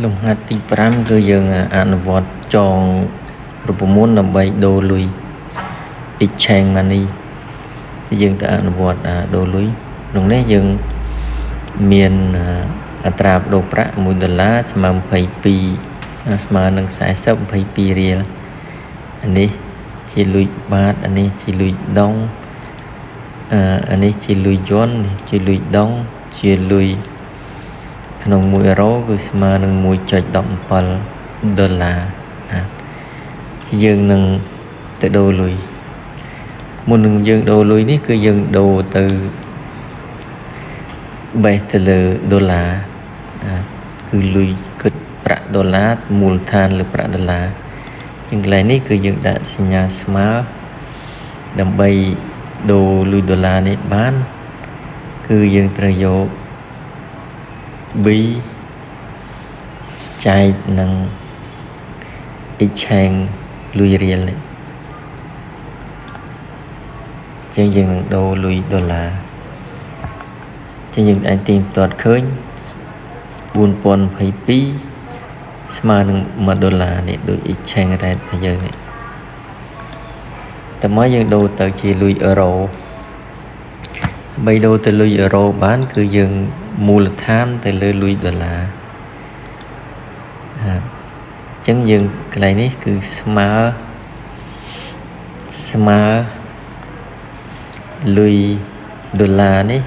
លំហាត់ទី5គឺយើងអនុវត្តចងរូបមន្តដើម្បីដូរលុយ exchange money thìយើងទៅអនុវត្តដូរលុយក្នុងនេះយើងមានអត្រាប្តូរប្រាក់$1ស្មើ22ស្មើនឹង22រៀលអានេះជាលុយបាតអានេះជាលុយដុងអានេះជាលុយយួននេះជាលុយដុងជាលុយក្នុង1អឺរ៉ូគឺស្មើនឹង$1.17យើងនឹងទៅដូរលុយមុននឹងយើងដូរលុយនេះគឺយើងដូរទៅបេសទៅលើដុល្លារគឺលុយគិតប្រាក់ដុល្លារមូលដ្ឋានលើប្រាក់ដុល្លារជាងកន្លែងនេះគឺយើងដាក់សញ្ញាស្មើដើម្បីដូរលុយដុល្លារនេះបានគឺយើងត្រូវយក B ចែកនឹង exchange លុយរៀលនេះចឹងយើងនឹងដូរលុយដុល្លារចឹងយើងអាចទាញផ្ទាត់ឃើញ4022ស្មើនឹង$1នេះដូច exchange rate របស់យើងនេះតែមកយើងដូរទៅជាលុយអឺរ៉ូដើម្បីដូរទៅលុយអឺរ៉ូបានគឺយើងមូលដ្ឋានទៅលើលុយដុល្លារអញ្ចឹងយើងកន្លែងនេះគឺស្មើលុយដុល្លារនេះ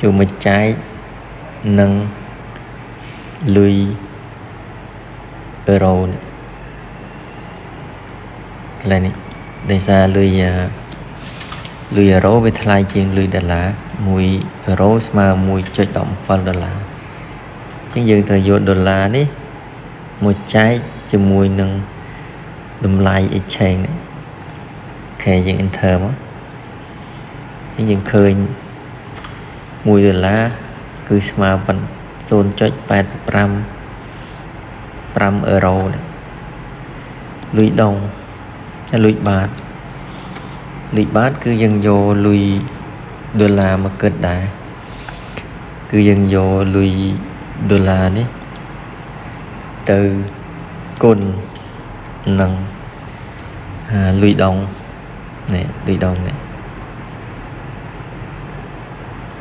ចូលមកចែកនឹងលុយអឺរ៉ូនេះកន្លែងនេះដោយសារលុយអឺរ៉ូវាថ្លៃជាងលុយដុល្លារ1អឺរ៉ូស្មើ$1.17អញ្ចឹងយើងត្រូវយកដុល្លារនេះមកចែកជាមួយនឹងតម្លៃ exchange នេះអូខេយើង enter មកអញ្ចឹងយើងឃើញ$1គឺស្មើប៉ុណ្ណឹង0.855អឺរ៉ូនេះលុយដុងហើយលុយបាតគឺយើងយកលុយដុល្លារមកគិតដែរគឺយើងយកលុយដុល្លារនេះទៅគុណនឹងលុយដុងនេះលុយដុងនេះ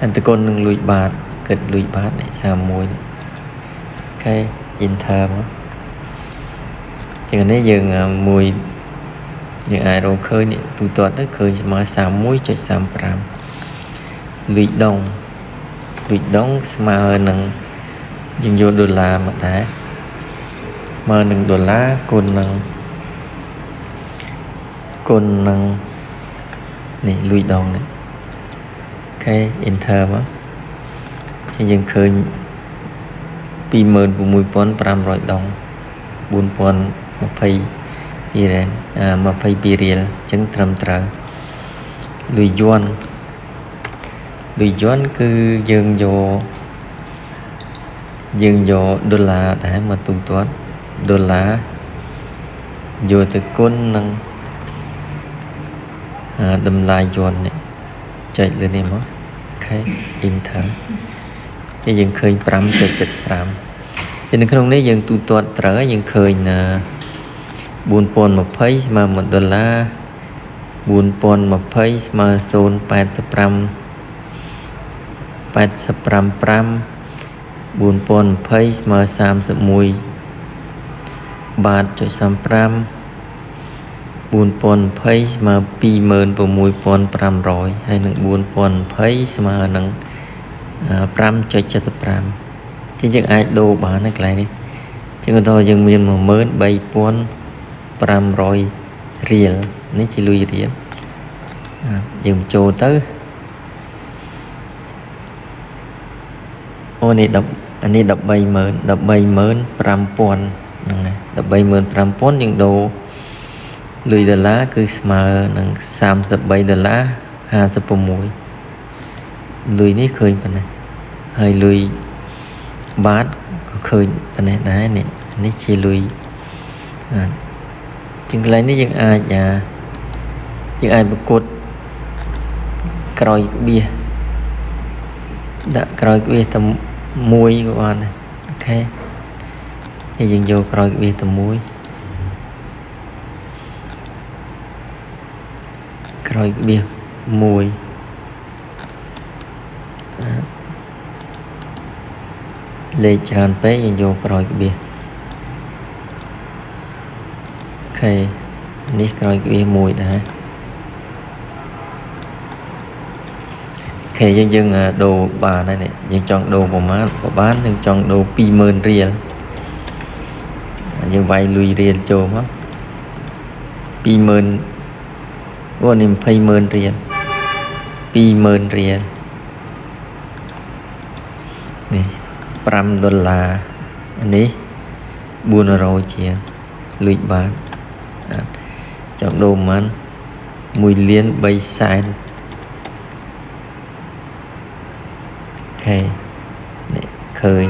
អន្តគុណនឹងលុយបាតគិតលុយបាតនេះ31នេះអូខេ enter មកចឹងនេះយើងមួយយើងអាចរកឃើញនេះទូទាត់ទៅឃើញស្មើ 31.35 លុយដុងស្មើនឹងយើងយកដុល្លារមកដែរស្មើនឹងដុល្លារគុណនឹងនេះលុយដុងនេះអូខេ enter មកចឹងយើងឃើញ26,500ដុង4022រៀល22រៀលចឹងត្រឹមត្រូវលុយយួនគឺយើងយកដុល្លារដែរមកទូទាត់ដុល្លារយកទៅគុណនឹងតម្លៃយួននេះចុចលើនេះមកអូខេ enter ចឹងយើងឃើញ 5.75 នៅក្នុងនេះយើងទូទាត់ត្រូវហើយយើងឃើញ4020ស្មើ$1 4020ស្មើ0.855 4020ស្មើ31បាត.35 4020ស្មើ26,500ហើយនឹង4020ស្មើនឹង5.75ចឹងយើងអាចដូរបានហើយកន្លែងនេះចឹងឧទាហរណ៍យើងមាន$13,500រៀលនេះជាលុយរៀលយើងចូលទៅអូនេះអានេះ$135,000ហ្នឹងហើយ$135,000យើងដូរលុយដុល្លារគឺស្មើនឹង$33.56លុយនេះឃើញប៉ុណ្ណេះហើយលុយបាតក៏ឃើញប៉ុណ្ណេះដែរនេះជាលុយជាងកន្លែងនេះយើងអាចប្រកួតក្រោយក្បៀសដាក់ក្រោយក្បៀសតែមួយក៏បានដែរអូខេ thì dừng vô rồi cái bia tầm muối rồi cái bia mùi lệ tràn bé dừng vô rồi cái bia ok ní rồi cái bia mùi đã ok dừng đồ bà này này dừng chọn đồ của má của bán dừng chọn đồ pi mơn riêng dừng vay lùi riêng cho má pi mơn vô niệm pay mơn riêng pi mơn riêng này $5 anh ấy buôn rồi chị lụy bán chọn đồ mắn mùi liên bay sai ok để khơi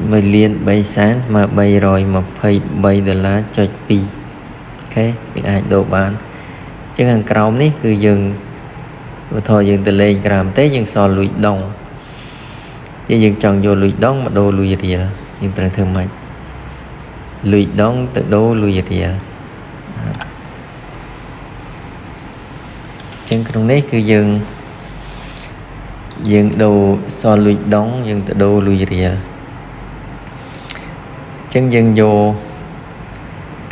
mùi liên bay sáng mà bay rồi mà phải $7 cho pi ok những ai đồ bán chứ hàng crom ní cứ dừng thôi dừng từ lên làm tế dừng so lụy đông chứ dừng chọn vô lụy đông mà đồ lụy rìa nhưng từ thương mạch lụy đông tự đồ lụy rìa chân trong đấy cứ dừng đồ so lụy đông dừng tự đồ lụy rìa chân dừng vô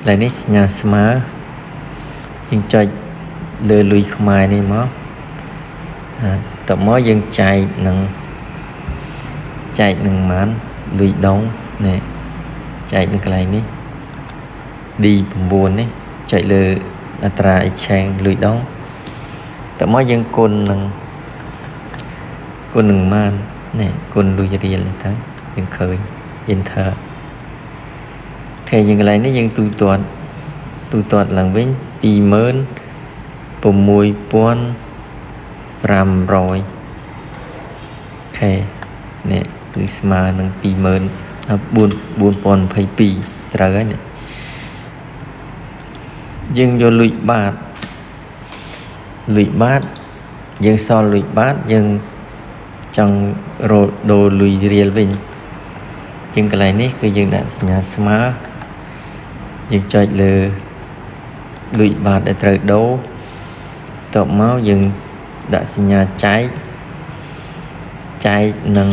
lại nít nhà smart dừng cho lừa lụy khmai này mà tập mới dừng chạy nâng mán lụy đông nè chạy được cái này ní đi buồn đấy chạy lừa atra chàng lụy đông tập mới dừng côn nâng man nè côn lụy rìa lên tháng dừng khơi dừng thở thì những cái này nó dừng tu tuột lần với pi mơn bùm mùi buôn ram rồi ok nè cứ mà nâng pi mơn buôn pon phải pi trời ơi nè dừng vô lụy bát dừng so lụy bát dừng trong đồ lụy riêng vinh dừng cái này ní cứ dừng đã nhà smart dừng cho lừa lụy bát để trời đấu tập máu dừng đã sinh nhà cháy nâng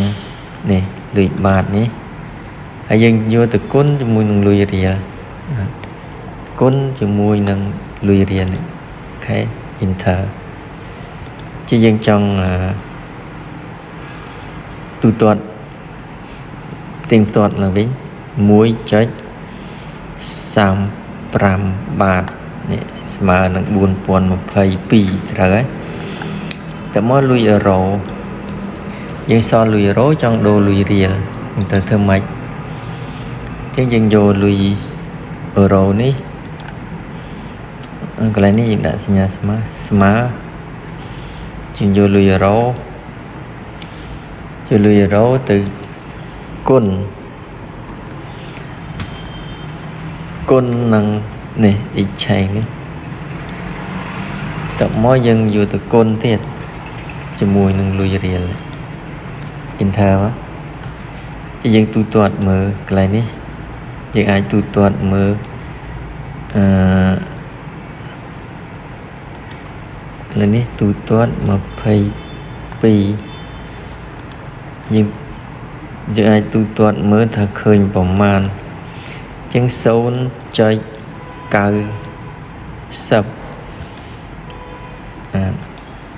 nè lụy bát ní hãy dừng vô từ cún cho mùi nâng lụy rìa cún cho mùi nâng lụy rìa này ok enter chứ dừng trong tu tuột tiền tuột là bính muối chết sam pram bát nè mà nâng buồn buồn một phây pi trời tập mới lùi ở rổ nhưng so lùi rố trong đồ lùi rìa từ thơm mạch chứ dân vô lùi ở rổ ní cái này ní dân đã sinh nhà smart dân vô lùi ở rổ từ côn nâng nè ít chàng ấy tập mỗi dân vô từ côn tiệt cho mùi nâng lùi rìa lại in thơ á chứ dân tu tuột mơ cái này ní dân ai tu tuột mơ cái này ní tu tuột mà phải pi dân ai tu tuột mơ thật khơi bỏ màn chân sâu chơi cào sập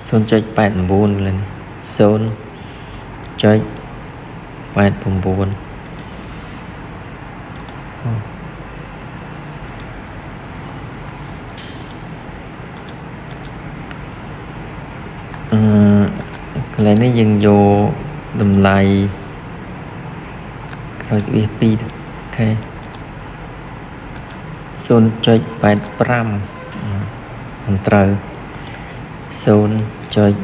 sơn chơi bạn buồn lên sơn chơi bạn buồn cái này nó dừng vô đầm lại rồi cái pi ok sơn chơi bạn pram trời sơn chơi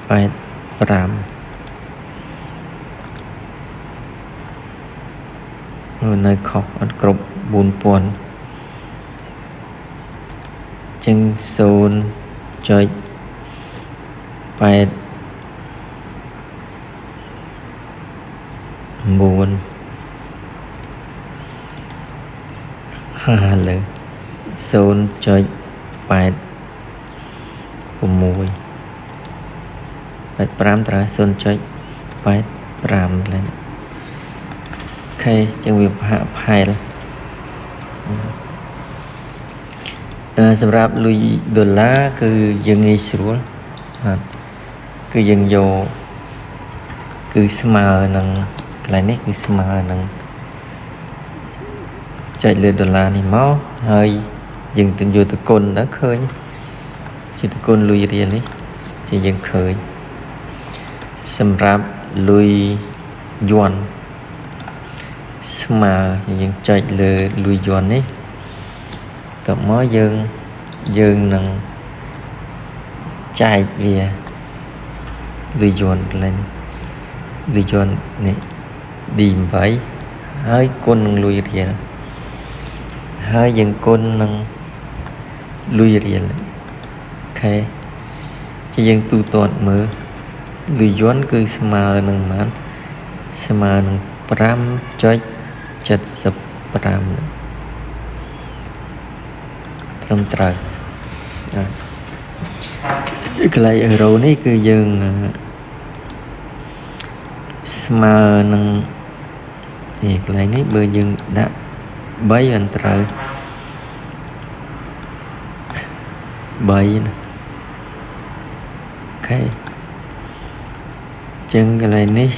bạn pram người nơi khóc ăn cục buồn buồn chân sơn chơi bạn buồn លើ 0.86 85ត្រូវ 0.85 lên ok ចឹងវាផែលសម្រាប់លុយដុល្លារគឺយើងងាយស្រួលគឺយើងយកគឺស្មើនឹងកន្លែងនេះគឺស្មើនឹងចែកលើដុល្លារនេះមកហើយយើងទៅយកទៅគុណដល់ឃើញជាទៅគុណលុយរៀលនេះជាយើងឃើញសម្រាប់លុយយួនស្មើយើងចែកលើលុយយួននេះតមកយើងនឹងចែកវាលុយយួនកន្លែងនេះលុយយួននេះ D8 ហើយគុណនឹងលុយរៀលហើយយើងគុណនឹងលុយរៀលអូខេជាយើងទូទាត់មើលលុយយួនគឺស្មើនឹងប៉ុន្មានស្មើនឹង 5.75 ត្រឹមត្រូវកន្លែងអឺរ៉ូនេះគឺយើងស្មើនឹងកន្លែងនេះបើយើងដាក់3បានត្រូវ3ណាអូខេចឹងកន្លែងនេះ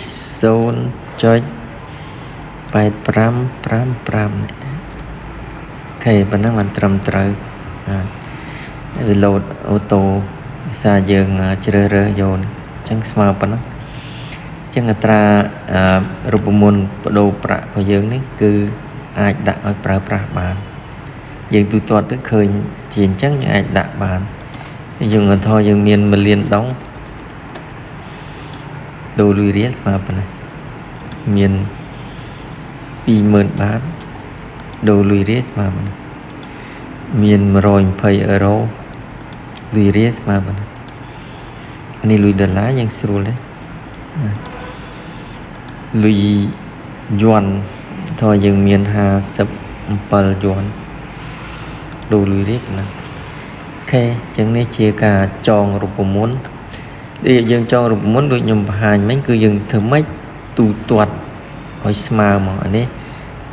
0.8555 នេះអូខេប៉ុណ្ណឹងបានត្រឹមត្រូវវាលោតអូតូភាសាយើងជ្រើសរើសយកចឹងស្មើប៉ុណ្ណឹងចឹងអត្រារូបមន្តបដូរប្រាក់របស់យើងនេះគឺអាចដាក់ឲ្យប្រើប្រាស់បានយើងទូទាត់ទៅឃើញជាអញ្ចឹងយើងអាចដាក់បានយើងឧទាហរណ៍យើងមាន1លានដុងដូរលុយរៀលស្មើប៉ុណ្ណេះមាន 20,000 បាតដូរលុយរៀលស្មើប៉ុណ្ណេះមាន 120 អឺរ៉ូលុយរៀលស្មើប៉ុណ្ណេះនេះលុយដុល្លារយើងស្រួលទេលុយយួនថាយើងមាន57យួនដូរលុយរៀលប៉ុណ្ណឹងអូខេចឹងនេះជាការចងរូបមន្តដែលយើងចងរូបមន្តដូចខ្ញុំបង្ហាញមិញគឺយើងធ្វើម៉េចទូទាត់ឲ្យស្មើមកអានេះ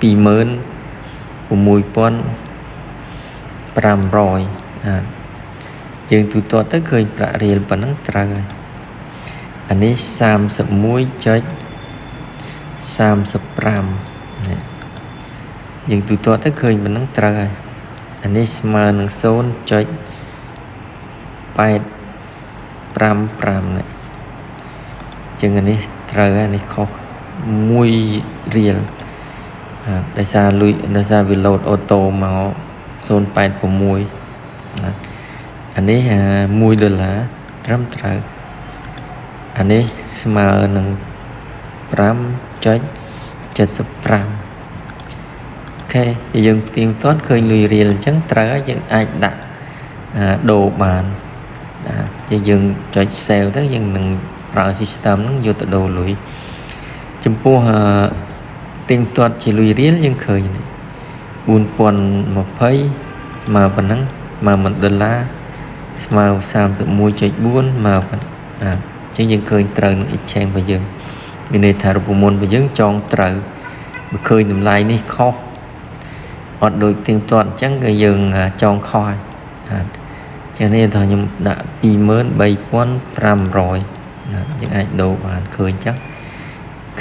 26,500 យើងទូទាត់ទៅឃើញប្រាក់រៀលប៉ុណ្ណឹងត្រូវហើយអានេះ 31.35 នេះយើងទូទាត់ទៅឃើញប៉ុណ្ណឹងត្រូវហើយអានេះស្មើនឹង 0.855 នេះចឹងអានេះត្រូវហើយនេះខុស1រៀលដោយសារលុយដោយសារវាលោតអូតូមក0.86អានេះ1ដុល្លារត្រឹមត្រូវអានេះស្មើនឹង 5.75 អូខេយើងទៀងទាត់ឃើញលុយរៀលអញ្ចឹងត្រូវហើយយើងអាចដាក់ដូរបានយើងចុច save ទៅយើងនឹងប្រើ system ហ្នឹងយកទៅដូរលុយចំពោះទៀងទាត់ជាលុយរៀលយើងឃើញនេះ 4020 ស្មើប៉ុណ្ណឹងស្មើ1ដុល្លារស្មើ 31.4 មកប៉ុណ្ណឹងអញ្ចឹងយើងឃើញត្រូវនឹង exchange របស់យើងមានន័យថារូបមន្តរបស់យើងចងត្រូវបើឃើញតម្លៃនេះខុសអត់ដូចទៀងទាត់អញ្ចឹងគឺយើងចងខុសហើយចឹងនេះថាខ្ញុំដាក់ 23,500 យើងអាចដូរបានឃើញចឹងអូ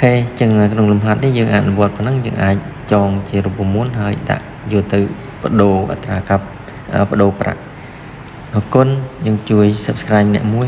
ខេចឹងក្នុងលំហាត់នេះយើងអនុវត្តប៉ុណ្ណឹងយើងអាចចងជារូបមន្តហើយដាក់យកទៅបដូរអត្រាកាប់បដូរប្រាក់អរគុណយើងជួយ subscribe អ្នកមួយ